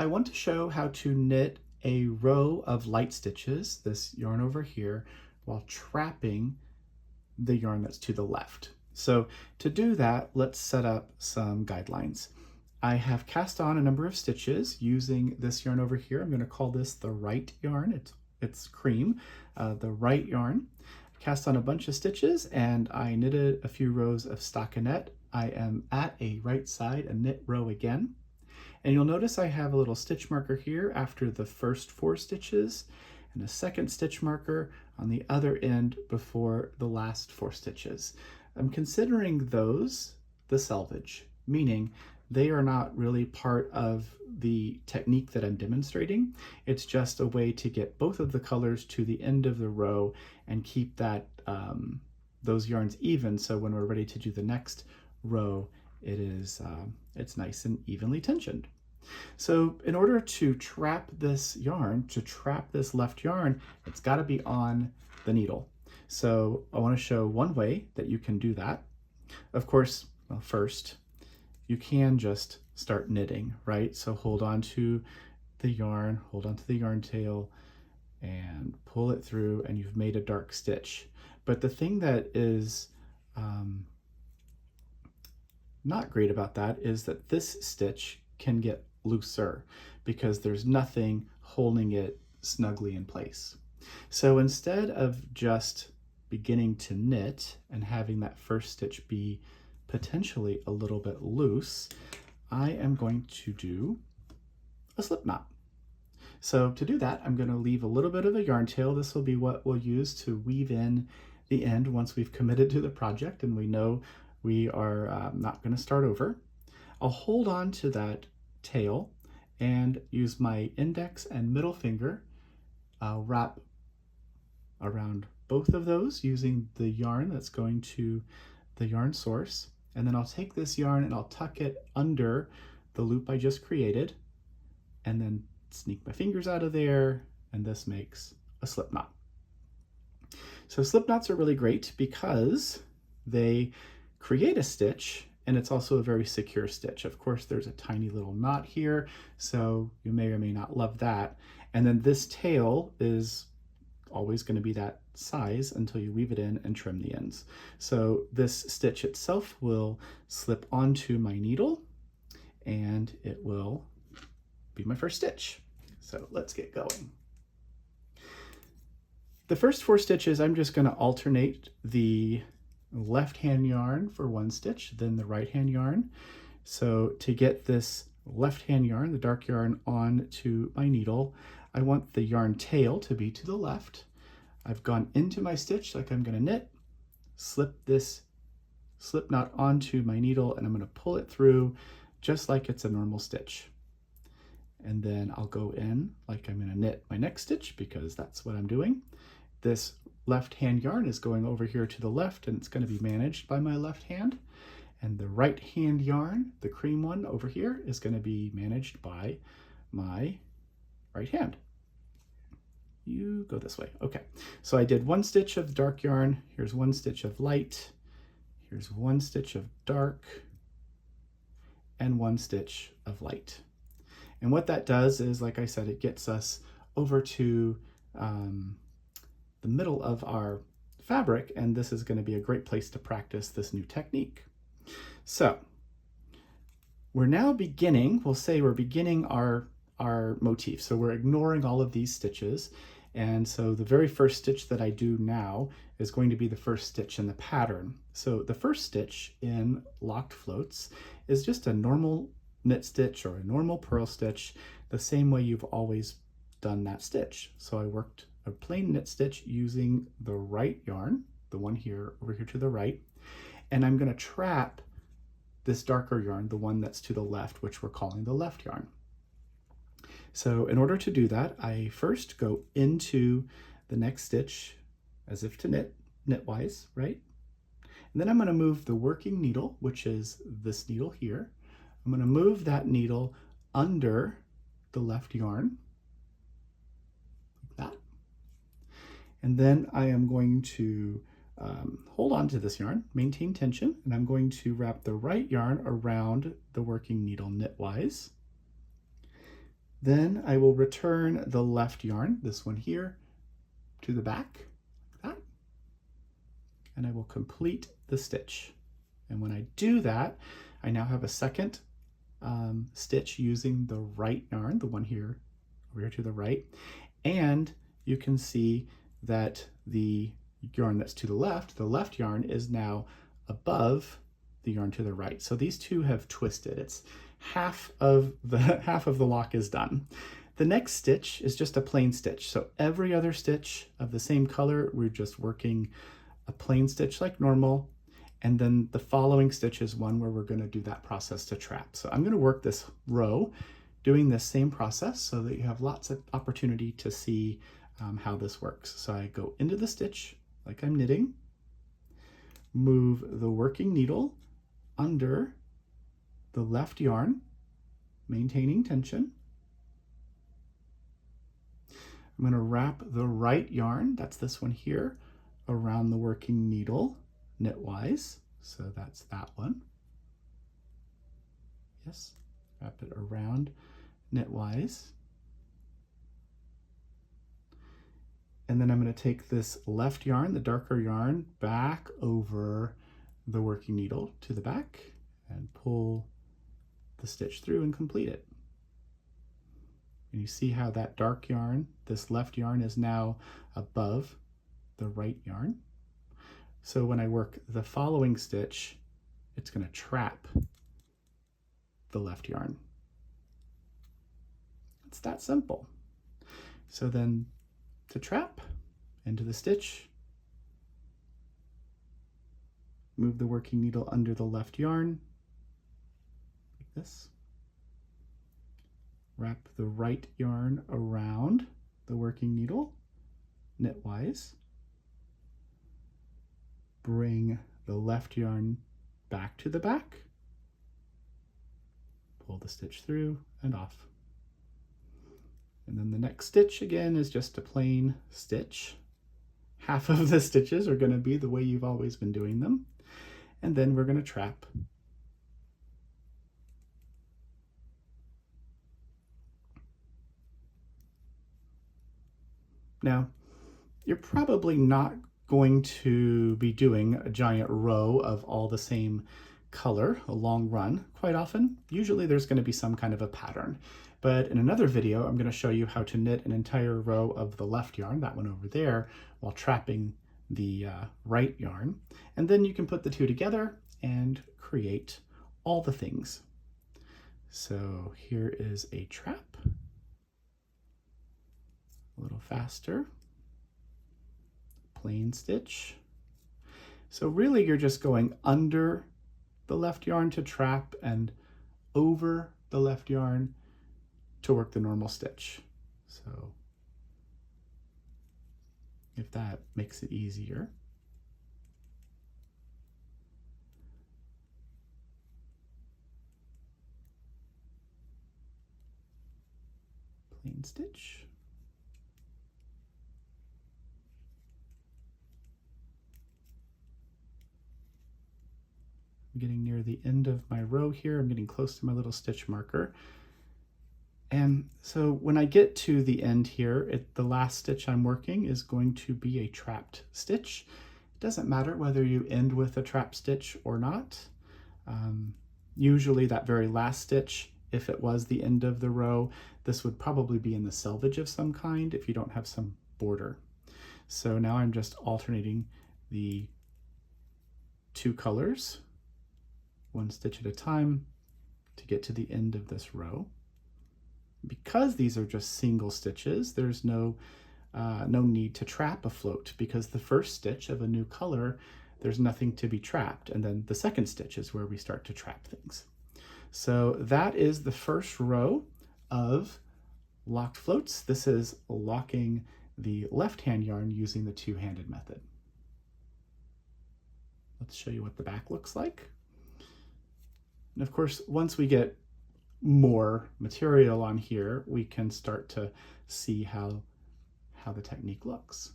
I want to show how to knit a row of light stitches, this yarn over here, while trapping the yarn that's to the left. So to do that, let's set up some guidelines. I have cast on a number of stitches using this yarn over here. I'm going to call this the right yarn. It's cream, the right yarn. Cast on a bunch of stitches and I knitted a few rows of stockinette. I am at a right side, a knit row again. And you'll notice I have a little stitch marker here after the first 4 stitches and a second stitch marker on the other end before the last 4 stitches. I'm considering those the selvage, meaning they are not really part of the technique that I'm demonstrating. It's just a way to get both of the colors to the end of the row and keep that those yarns even, so when we're ready to do the next row, it's nice and evenly tensioned. So in order to trap this yarn, to trap this left yarn, it's got to be on the needle. So I want to show one way that you can do that. Of course, well, first, you can just start knitting, right? So hold on to the yarn, hold on to the yarn tail, and pull it through, and you've made a dark stitch. But the thing that is not great about that is that this stitch can get looser because there's nothing holding it snugly in place. So instead of just beginning to knit and having that first stitch be potentially a little bit loose, I am going to do a slip knot. So to do that, I'm going to leave a little bit of a yarn tail. This will be what we'll use to weave in the end once we've committed to the project and we know we are not going to start over. I'll hold on to that tail and use my index and middle finger. I'll wrap around both of those using the yarn that's going to the yarn source. And then I'll take this yarn and I'll tuck it under the loop I just created and then sneak my fingers out of there, and this makes a slip knot. So slip knots are really great because they create a stitch and it's also a very secure stitch. Of course, there's a tiny little knot here, so you may or may not love that. And then this tail is always going to be that size until you weave it in and trim the ends. So this stitch itself will slip onto my needle and it will be my first stitch. So let's get going. The first 4 stitches, I'm just going to alternate the left hand yarn for 1 stitch, then the right hand yarn. So to get this left hand yarn, the dark yarn, onto my needle, I want the yarn tail to be to the left. I've gone into my stitch like I'm going to knit, slip this slip knot onto my needle, and I'm going to pull it through just like it's a normal stitch. And then I'll go in like I'm going to knit my next stitch because that's what I'm doing. This left hand yarn is going over here to the left and it's going to be managed by my left hand. And the right hand yarn, the cream one over here, is going to be managed by my right hand. You go this way. Okay, so I did 1 stitch of dark yarn. Here's 1 stitch of light. Here's 1 stitch of dark and 1 stitch of light. And what that does is, like I said, it gets us over to the middle of our fabric, and this is going to be a great place to practice this new technique. So we're now beginning, we'll say we're beginning our motif. So we're ignoring all of these stitches. And so the very first stitch that I do now is going to be the first stitch in the pattern. So the first stitch in Locked Floats is just a normal knit stitch or a normal purl stitch, the same way you've always done that stitch. So I worked a plain knit stitch using the right yarn, the one here over here to the right, and I'm going to trap this darker yarn, the one that's to the left, which we're calling the left yarn. So in order to do that, I first go into the next stitch as if to knit, knitwise, right? And then I'm going to move the working needle, which is this needle here. I'm going to move that needle under the left yarn, like that. And then I am going to hold on to this yarn, maintain tension, and I'm going to wrap the right yarn around the working needle knitwise. Then I will return the left yarn, this one here, to the back, like that, and I will complete the stitch. And when I do that, I now have a second stitch using the right yarn, the one here, over here to the right, and you can see that the yarn that's to the left yarn is now above the yarn to the right. So these two have twisted. It's half of the lock is done. The next stitch is just a plain stitch. So every other stitch of the same color, we're just working a plain stitch like normal. And then the following stitch is one where we're going to do that process to trap. So I'm going to work this row doing this same process so that you have lots of opportunity to see how this works. So I go into the stitch like I'm knitting, move the working needle under the left yarn, maintaining tension. I'm going to wrap the right yarn, that's this one here, around the working needle knitwise. So that's that one. Yes, wrap it around knitwise. And then I'm going to take this left yarn, the darker yarn, back over the working needle to the back and pull the stitch through and complete it. And you see how that dark yarn, this left yarn, is now above the right yarn. So when I work the following stitch, it's going to trap the left yarn. It's that simple. So then to trap, into the stitch, move the working needle under the left yarn, like this. Wrap the right yarn around the working needle, knitwise. Bring the left yarn back to the back, pull the stitch through and off. And then the next stitch again is just a plain stitch. Half of the stitches are going to be the way you've always been doing them. And then we're going to trap. Now, you're probably not going to be doing a giant row of all the same color, a long run, quite often. Usually there's going to be some kind of a pattern. But in another video, I'm going to show you how to knit an entire row of the left yarn, that one over there, while trapping the right yarn. And then you can put the two together and create all the things. So here is a trap. A little faster. Plain stitch. So really you're just going under the left yarn to trap and over the left yarn to work the normal stitch. So if that makes it easier. Plain stitch. I'm getting near the end of my row here. I'm getting close to my little stitch marker. And so when I get to the end here, the last stitch I'm working is going to be a trapped stitch. It doesn't matter whether you end with a trapped stitch or not. Usually that very last stitch, if it was the end of the row, this would probably be in the selvage of some kind if you don't have some border. So now I'm just alternating the two colors, one stitch at a time, to get to the end of this row. Because these are just single stitches, there's no need to trap a float, because the first stitch of a new color, there's nothing to be trapped. And then the second stitch is where we start to trap things. So that is the first row of locked floats. This is locking the left-hand yarn using the two-handed method. Let's show you what the back looks like. And of course, once we get more material on here, we can start to see how the technique looks.